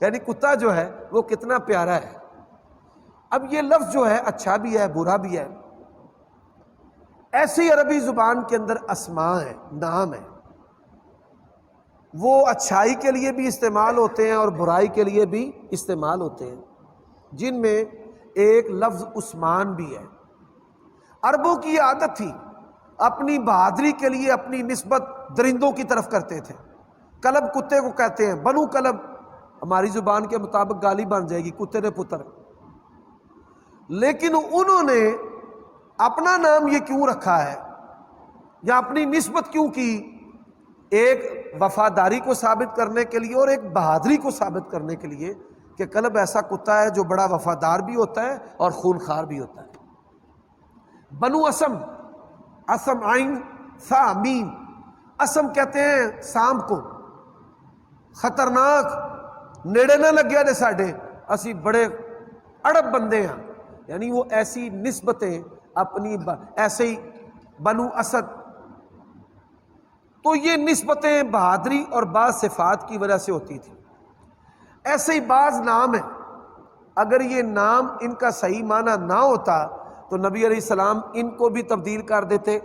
یعنی کتا جو ہے وہ کتنا پیارا ہے. اب یہ لفظ جو ہے اچھا بھی ہے برا بھی ہے. ایسی عربی زبان کے اندر اسماء ہے، نام ہے، وہ اچھائی کے لیے بھی استعمال ہوتے ہیں اور برائی کے لیے بھی استعمال ہوتے ہیں. جن میں ایک لفظ عثمان بھی ہے۔ عربوں کی عادت تھی اپنی بہادری کے لیے اپنی نسبت درندوں کی طرف کرتے تھے۔ کلب کتے کو کہتے ہیں، بنو کلب ہماری زبان کے مطابق گالی بن جائے گی، کتے نے پتر۔ لیکن انہوں نے اپنا نام یہ کیوں رکھا ہے یا اپنی نسبت کیوں کی؟ ایک وفاداری کو ثابت کرنے کے لیے اور ایک بہادری کو ثابت کرنے کے لیے کہ کلب ایسا کتا ہے جو بڑا وفادار بھی ہوتا ہے اور خونخوار بھی ہوتا ہے۔ بنو اسم، اسم عین ثا میم، اسم کہتے ہیں سانپ کو، خطرناک، نیڑے نہ لگیا نے ساڈے، اسی بڑے اڑب بندے ہیں، یعنی وہ ایسی نسبتیں اپنی ایسے ہی بنو اسد۔ تو یہ نسبتیں بہادری اور بعض صفات کی وجہ سے ہوتی تھی۔ ایسے ہی بعض نام ہیں، اگر یہ نام ان کا صحیح معنی نہ ہوتا تو نبی علیہ السلام ان کو بھی تبدیل کر دیتے،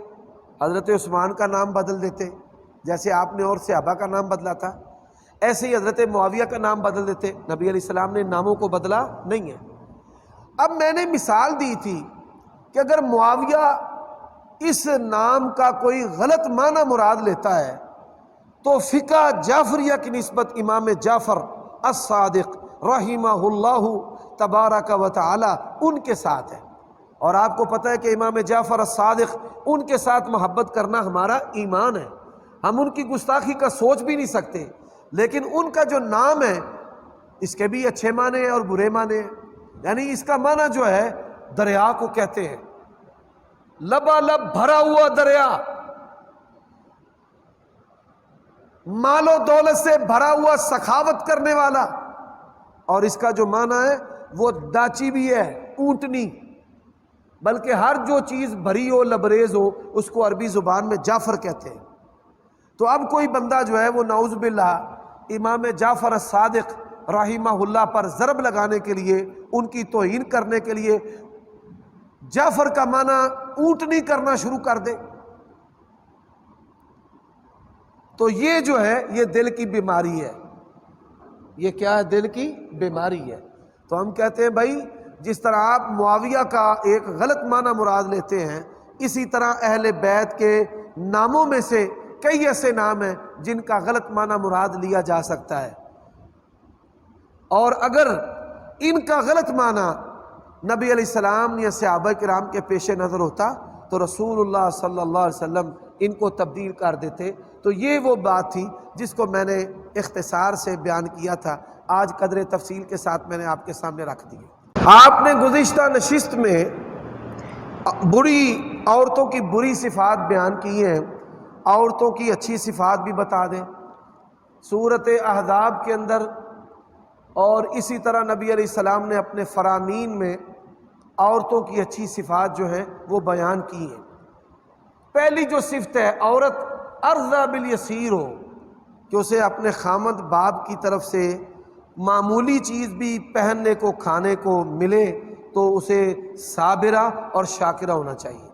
حضرت عثمان کا نام بدل دیتے جیسے آپ نے اور صحابہ کا نام بدلا تھا، ایسے ہی حضرت معاویہ کا نام بدل دیتے۔ نبی علیہ السلام نے ناموں کو بدلا نہیں ہے۔ اب میں نے مثال دی تھی کہ اگر معاویہ اس نام کا کوئی غلط معنی مراد لیتا ہے تو فقہ جعفریہ کی نسبت امام جعفر الصادق رحمہ اللہ تبارک و تعالی ان کے ساتھ ہے، اور آپ کو پتہ ہے کہ امام جعفر الصادق ان کے ساتھ محبت کرنا ہمارا ایمان ہے، ہم ان کی گستاخی کا سوچ بھی نہیں سکتے، لیکن ان کا جو نام ہے اس کے بھی اچھے معنی ہیں اور برے معنی ہیں۔ یعنی اس کا معنی جو ہے دریا کو کہتے ہیں، لبالب بھرا ہوا دریا، مال و دولت سے بھرا ہوا سخاوت کرنے والا، اور اس کا جو معنی ہے وہ داچی بھی ہے، اونٹنی، بلکہ ہر جو چیز بھری ہو لبریز ہو اس کو عربی زبان میں جعفر کہتے ہیں۔ تو اب کوئی بندہ جو ہے وہ نعوذ باللہ امام جعفر الصادق رحمہ اللہ پر ضرب لگانے کے لیے، ان کی توہین کرنے کے لیے جعفر کا معنی اونٹنی کرنا شروع کر دے، تو یہ جو ہے یہ دل کی بیماری ہے۔ یہ کیا ہے؟ دل کی بیماری ہے۔ تو ہم کہتے ہیں بھائی جس طرح آپ معاویہ کا ایک غلط معنی مراد لیتے ہیں، اسی طرح اہل بیت کے ناموں میں سے کئی ایسے نام ہیں جن کا غلط معنی مراد لیا جا سکتا ہے، اور اگر ان کا غلط معنی نبی علیہ السلام یا صحابہ کرام کے پیش نظر ہوتا تو رسول اللہ صلی اللہ علیہ وسلم ان کو تبدیل کر دیتے۔ تو یہ وہ بات تھی جس کو میں نے اختصار سے بیان کیا تھا، آج قدر تفصیل کے ساتھ میں نے آپ کے سامنے رکھ دی۔ آپ نے گزشتہ نشست میں بری عورتوں کی بری صفات بیان کی ہیں، عورتوں کی اچھی صفات بھی بتا دیں۔ سورۃ احزاب کے اندر اور اسی طرح نبی علیہ السلام نے اپنے فرامین میں عورتوں کی اچھی صفات جو ہیں وہ بیان کی ہیں۔ پہلی جو صفت ہے، عورت ارضی بالیسیر ہو، کہ اسے اپنے خامد باپ کی طرف سے معمولی چیز بھی پہننے کو کھانے کو ملے تو اسے صابرہ اور شاکرہ ہونا چاہیے،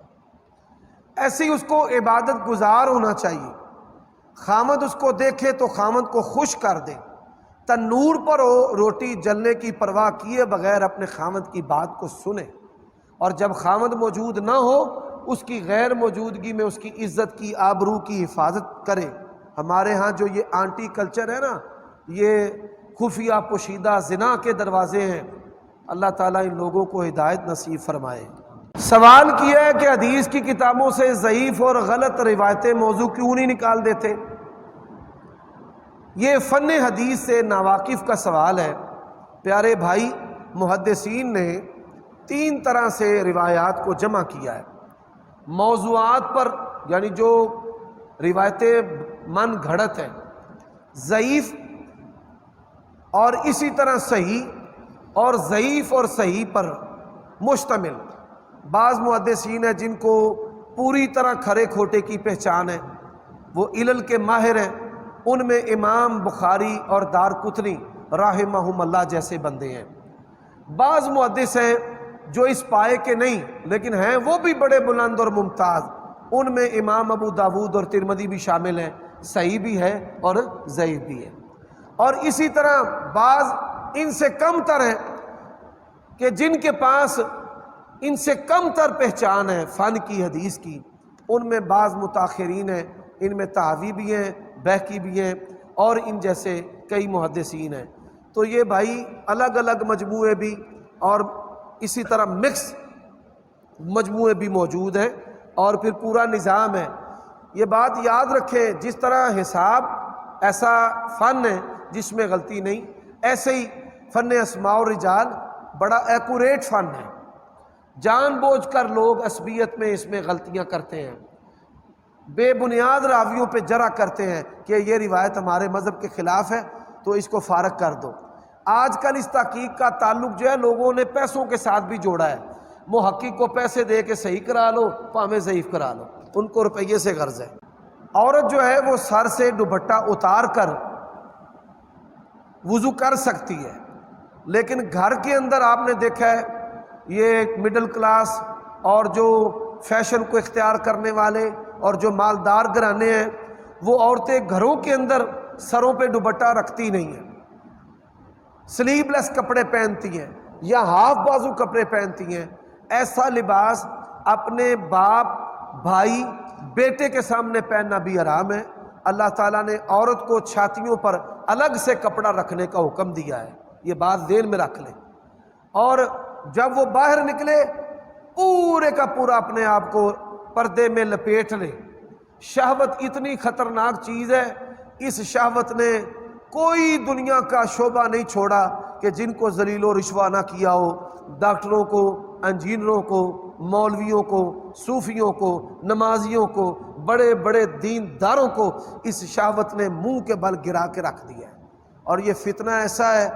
ایسے ہی اس کو عبادت گزار ہونا چاہیے۔ خامد اس کو دیکھے تو خامد کو خوش کر دے، تنور پر ہو روٹی جلنے کی پرواہ کیے بغیر اپنے خامد کی بات کو سنے، اور جب خامد موجود نہ ہو اس کی غیر موجودگی میں اس کی عزت کی آبرو کی حفاظت کرے۔ ہمارے ہاں جو یہ آنٹی کلچر ہے نا، یہ خفیہ پوشیدہ زنا کے دروازے ہیں، اللہ تعالیٰ ان لوگوں کو ہدایت نصیب فرمائے۔ سوال کیا ہے کہ حدیث کی کتابوں سے ضعیف اور غلط روایتیں موضوع کیوں نہیں نکال دیتے؟ یہ فن حدیث سے ناواقف کا سوال ہے۔ پیارے بھائی، محدثین نے 3 طرح سے روایات کو جمع کیا ہے۔ موضوعات پر، یعنی جو روایتیں من گھڑت ہیں، ضعیف اور اسی طرح صحیح، اور ضعیف اور صحیح پر مشتمل۔ بعض محدثین ہیں جن کو پوری طرح کھرے کھوٹے کی پہچان ہے، وہ علل کے ماہر ہیں، ان میں امام بخاری اور دارقطنی رحمہم اللہ جیسے بندے ہیں۔ بعض محدث ہیں جو اس پائے کے نہیں لیکن ہیں وہ بھی بڑے بلند اور ممتاز، ان میں امام ابو داود اور ترمذی بھی شامل ہیں، صحیح بھی ہے اور ضعیف بھی ہے۔ اور اسی طرح بعض ان سے کم تر ہیں کہ جن کے پاس ان سے کم تر پہچان ہے فن کی، حدیث کی، ان میں بعض متاخرین ہیں، ان میں طحاوی بھی ہیں، بہقی بھی ہیں، اور ان جیسے کئی محدثین ہیں۔ تو یہ بھائی الگ الگ مجموعے بھی اور اسی طرح مکس مجموعے بھی موجود ہیں، اور پھر پورا نظام ہے۔ یہ بات یاد رکھیں، جس طرح حساب ایسا فن ہے جس میں غلطی نہیں، ایسے ہی فن اسماء و رجال بڑا ایکوریٹ فن ہے۔ جان بوجھ کر لوگ عصبیت میں اس میں غلطیاں کرتے ہیں، بے بنیاد راویوں پہ جرح کرتے ہیں کہ یہ روایت ہمارے مذہب کے خلاف ہے تو اس کو فارغ کر دو۔ آج کل اس تحقیق کا تعلق جو ہے لوگوں نے پیسوں کے ساتھ بھی جوڑا ہے، محقق کو پیسے دے کے صحیح کرا لو، پامے ضعیف کرا لو، ان کو روپیے سے غرض ہے۔ عورت جو ہے وہ سر سے دوپٹہ اتار کر وضو کر سکتی ہے، لیکن گھر کے اندر آپ نے دیکھا ہے یہ مڈل کلاس اور جو فیشن کو اختیار کرنے والے اور جو مالدار گھرانے ہیں، وہ عورتیں گھروں کے اندر سروں پہ دوپٹہ رکھتی نہیں ہیں، سلیو لیس کپڑے پہنتی ہیں یا ہاف بازو کپڑے پہنتی ہیں۔ ایسا لباس اپنے باپ، بھائی، بیٹے کے سامنے پہننا بھی حرام ہے۔ اللہ تعالیٰ نے عورت کو چھاتیوں پر الگ سے کپڑا رکھنے کا حکم دیا ہے، یہ بات ذہن میں رکھ لیں۔ اور جب وہ باہر نکلے پورے کا پورا اپنے آپ کو پردے میں لپیٹ لے۔ شہوت اتنی خطرناک چیز ہے، اس شہوت نے کوئی دنیا کا شعبہ نہیں چھوڑا کہ جن کو ذلیل و رسوا نہ کیا ہو۔ ڈاکٹروں کو، انجینئروں کو، مولویوں کو، صوفیوں کو، نمازیوں کو، بڑے بڑے دینداروں کو اس شہوت نے منہ کے بل گرا کے رکھ دیا ہے۔ اور یہ فتنہ ایسا ہے،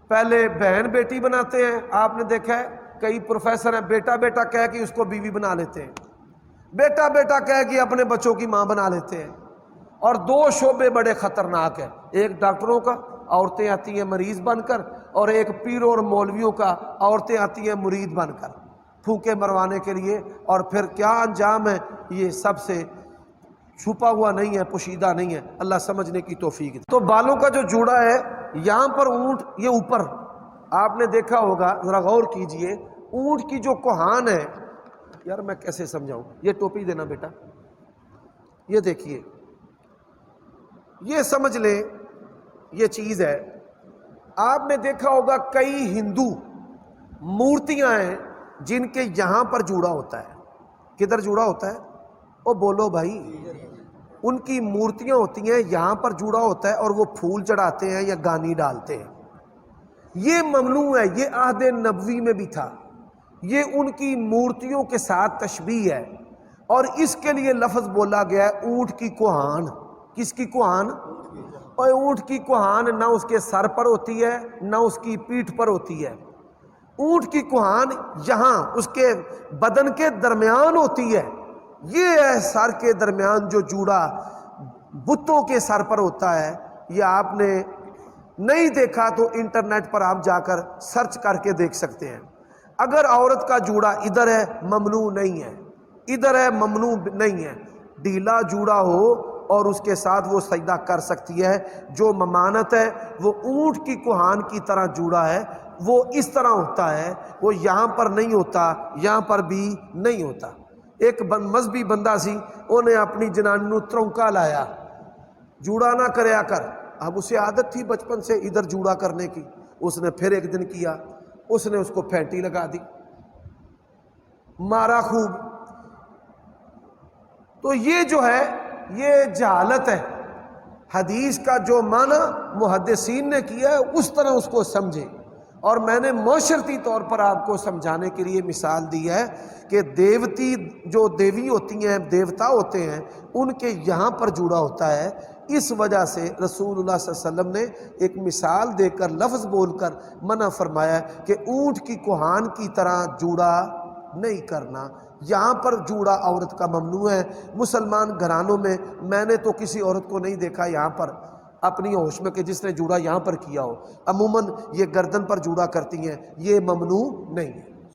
پہلے بہن بیٹی بناتے ہیں، آپ نے دیکھا ہے کئی پروفیسر ہیں بیٹا بیٹا کہہ کے اس کو بیوی بنا لیتے ہیں، بیٹا بیٹا کہہ کے اپنے بچوں کی ماں بنا لیتے ہیں۔ اور دو شعبے بڑے خطرناک ہیں، ایک ڈاکٹروں کا، عورتیں آتی ہیں مریض بن کر، اور ایک پیروں اور مولویوں کا، عورتیں آتی ہیں مرید بن کر پھونکے مروانے کے لیے۔ اور پھر کیا انجام ہے یہ سب سے چھپا ہوا نہیں ہے، پوشیدہ نہیں ہے، اللہ سمجھنے کی توفیق دے۔ تو بالوں کا جو جوڑا ہے یہاں پر اونٹ، یہ اوپر آپ نے دیکھا ہوگا، ذرا غور کیجئے، اونٹ کی جو کوہان ہے، یار میں کیسے سمجھاؤں، یہ ٹوپی دینا بیٹا، یہ دیکھیے، یہ سمجھ لیں یہ چیز ہے۔ آپ نے دیکھا ہوگا کئی ہندو مورتیاں ہیں جن کے یہاں پر جوڑا ہوتا ہے، کدھر جوڑا ہوتا ہے؟ او بولو بھائی، ان کی مورتیاں ہوتی ہیں یہاں پر جوڑا ہوتا ہے، اور وہ پھول چڑھاتے ہیں یا گانی ڈالتے ہیں۔ یہ ممنوع ہے، یہ عہد نبوی میں بھی تھا، یہ ان کی مورتیوں کے ساتھ تشبیہ ہے، اور اس کے لیے لفظ بولا گیا ہے اونٹ کی کوہان۔ کس کی کوہان؟ اور اونٹ کی کوہان نہ اس کے سر پر ہوتی ہے نہ اس کی پیٹھ پر ہوتی ہے، اونٹ کی کوہان یہاں اس کے بدن کے درمیان ہوتی ہے۔ یہ ہے سر کے درمیان جو جوڑا بتوں کے سر پر ہوتا ہے۔ یہ آپ نے نہیں دیکھا تو انٹرنیٹ پر آپ جا کر سرچ کر کے دیکھ سکتے ہیں۔ اگر عورت کا جوڑا ادھر ہے ممنوع نہیں ہے، ادھر ہے ممنوع نہیں ہے، ڈھیلا جوڑا ہو اور اس کے ساتھ وہ سجدہ کر سکتی ہے۔ جو ممانت ہے وہ اونٹ کی کوہان کی طرح جوڑا ہے، وہ اس طرح ہوتا ہے، وہ یہاں پر نہیں ہوتا، یہاں پر بھی نہیں ہوتا۔ ایک مذہبی بندہ سی، انہیں اپنی جنانی نو ترونکا لایا، جوڑا نہ کریا کر، اب اسے عادت تھی بچپن سے ادھر جوڑا کرنے کی، اس نے پھر ایک دن کیا، اس نے اس کو پھینٹی لگا دی، مارا خوب۔ تو یہ جو ہے یہ جہالت ہے، حدیث کا جو معنی محدثین نے کیا ہے اس طرح اس کو سمجھے۔ اور میں نے معاشرتی طور پر آپ کو سمجھانے کے لیے مثال دی ہے کہ دیوتی جو دیوی ہوتی ہیں، دیوتا ہوتے ہیں، ان کے یہاں پر جوڑا ہوتا ہے۔ اس وجہ سے رسول اللہ صلی اللہ علیہ وسلم نے ایک مثال دے کر لفظ بول کر منع فرمایا کہ اونٹ کی کوہان کی طرح جوڑا نہیں کرنا۔ یہاں پر جوڑا عورت کا ممنوع ہے۔ مسلمان گھرانوں میں نے تو کسی عورت کو نہیں دیکھا یہاں پر اپنی ہوش میں کہ جس نے جوڑا یہاں پر کیا ہو، عموماً یہ گردن پر جوڑا کرتی ہیں، یہ ممنوع نہیں ہے۔